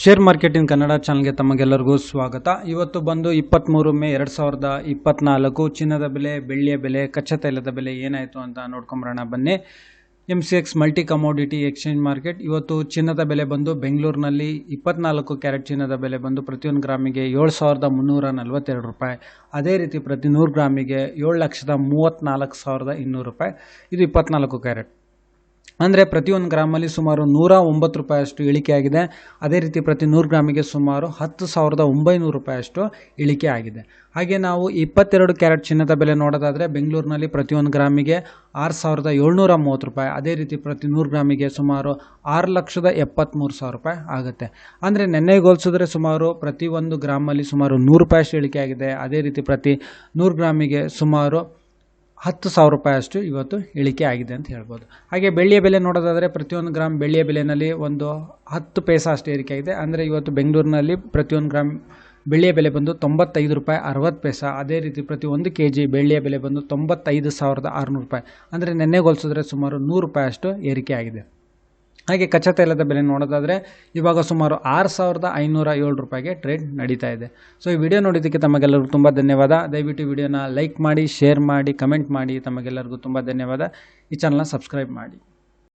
Share marketing Kannada ಚಾನಲ್ಗೆ ತಮಗೆಲ್ಲರಿಗೂ ಸ್ವಾಗತ. ಇವತ್ತು ಬಂದು 23 ಮೇ 2024 ಚಿನ್ನದ ಬೆಲೆ, ಬೆಳ್ಳಿಯ ಬೆಲೆ, ಕಚ್ಚಾ ತೈಲದ ಬೆಲೆ ಏನಾಯಿತು ಅಂತ ನೋಡ್ಕೊಂಬರೋಣ ಬನ್ನಿ. MCX multi commodity exchange market ಇವತ್ತು ಚಿನ್ನದ ಬೆಲೆ ಬಂದು ಬೆಂಗಳೂರಿನಲ್ಲಿ 24 ಕ್ಯಾರೆಟ್ ಚಿನ್ನದ ಬೆಲೆ ಬಂದು ಪ್ರತಿಯೊಂದು ಗ್ರಾಮಿಗೆ 7,342 ರೂಪಾಯಿ. ಅದೇ ರೀತಿ ಪ್ರತಿ 100 ಗ್ರಾಮಿಗೆ 7,34,200 ರೂಪಾಯಿ. ಇದು 24 ಕ್ಯಾರೆಟ್. ಅಂದರೆ ಪ್ರತಿಯೊಂದು ಗ್ರಾಮಲ್ಲಿ ಸುಮಾರು 109 ರೂಪಾಯಿಯಷ್ಟು ಇಳಿಕೆ ಆಗಿದೆ. ಅದೇ ರೀತಿ ಪ್ರತಿ 100 ಗ್ರಾಮಿಗೆ ಸುಮಾರು 10,900 ರೂಪಾಯಿಯಷ್ಟು ಇಳಿಕೆ ಆಗಿದೆ. ಹಾಗೆ ನಾವು 22 ಕ್ಯಾರೆಟ್ ಚಿನ್ನದ ಬೆಲೆ ನೋಡೋದಾದರೆ ಬೆಂಗಳೂರಿನಲ್ಲಿ ಪ್ರತಿಯೊಂದು ಗ್ರಾಮಿಗೆ 6,730 ರೂಪಾಯಿ. ಅದೇ ರೀತಿ ಪ್ರತಿ 100 ಗ್ರಾಮಿಗೆ ಸುಮಾರು 6,73,000 ರೂಪಾಯಿ ಆಗುತ್ತೆ. ಅಂದರೆ ನೆನ್ನೆಗೆ ಹೋಲಿಸಿದ್ರೆ ಸುಮಾರು ಪ್ರತಿ ಒಂದು ಗ್ರಾಮಲ್ಲಿ ಸುಮಾರು 100 ರೂಪಾಯಿಯಷ್ಟು ಇಳಿಕೆ ಆಗಿದೆ. ಅದೇ ರೀತಿ ಪ್ರತಿ 100 ಗ್ರಾಮಿಗೆ ಸುಮಾರು 10,000 ರೂಪಾಯಿಯಷ್ಟು ಇವತ್ತು ಇಳಿಕೆ ಆಗಿದೆ ಅಂತ ಹೇಳ್ಬೋದು. ಹಾಗೆ ಬೆಳ್ಳಿಯ ಬೆಲೆ ನೋಡೋದಾದರೆ ಪ್ರತಿಯೊಂದು ಗ್ರಾಮ್ ಬೆಳ್ಳಿಯ ಬೆಲೆಯಲ್ಲಿ ಒಂದು 10 ಪೈಸಾ ಅಷ್ಟು ಏರಿಕೆ ಆಗಿದೆ. ಅಂದರೆ ಇವತ್ತು ಬೆಂಗಳೂರಿನಲ್ಲಿ ಪ್ರತಿಯೊಂದು ಗ್ರಾಮ್ ಬೆಳ್ಳಿಯ ಬೆಲೆ ಬಂದು 95 ರೂಪಾಯಿ 60 ಪೈಸಾ. ಅದೇ ರೀತಿ ಪ್ರತಿ 1 kg ಬೆಳ್ಳಿಯ ಬೆಲೆ ಬಂದು 95,600 ರೂಪಾಯಿ. ಅಂದರೆ ನೆನ್ನೆಗೆ ಹೋಲಿಸಿದ್ರೆ ಸುಮಾರು 100 ರೂಪಾಯಿಯಷ್ಟು ಏರಿಕೆ ಆಗಿದೆ. ಹಾಗೆ ಕಚ್ಚಾ ತೈಲದ ಬೆಲೆ ನೋಡೋದಾದರೆ ಇವಾಗ ಸುಮಾರು 6,507 ರೂಪಾಯಿಗೆ ಟ್ರೇಡ್ ನಡೀತಾ ಇದೆ. ಸೊ ಈ ವಿಡಿಯೋ ನೋಡಿದ್ದಕ್ಕೆ ತಮಗೆಲ್ಲರಿಗೂ ತುಂಬ ಧನ್ಯವಾದ. ದಯವಿಟ್ಟು ವಿಡಿಯೋನ ಲೈಕ್ ಮಾಡಿ, ಶೇರ್ ಮಾಡಿ, ಕಮೆಂಟ್ ಮಾಡಿ. ತಮಗೆಲ್ಲರಿಗೂ ತುಂಬ ಧನ್ಯವಾದ. ಈ ಚಾನಲ್ನ ಸಬ್ಸ್ಕ್ರೈಬ್ ಮಾಡಿ.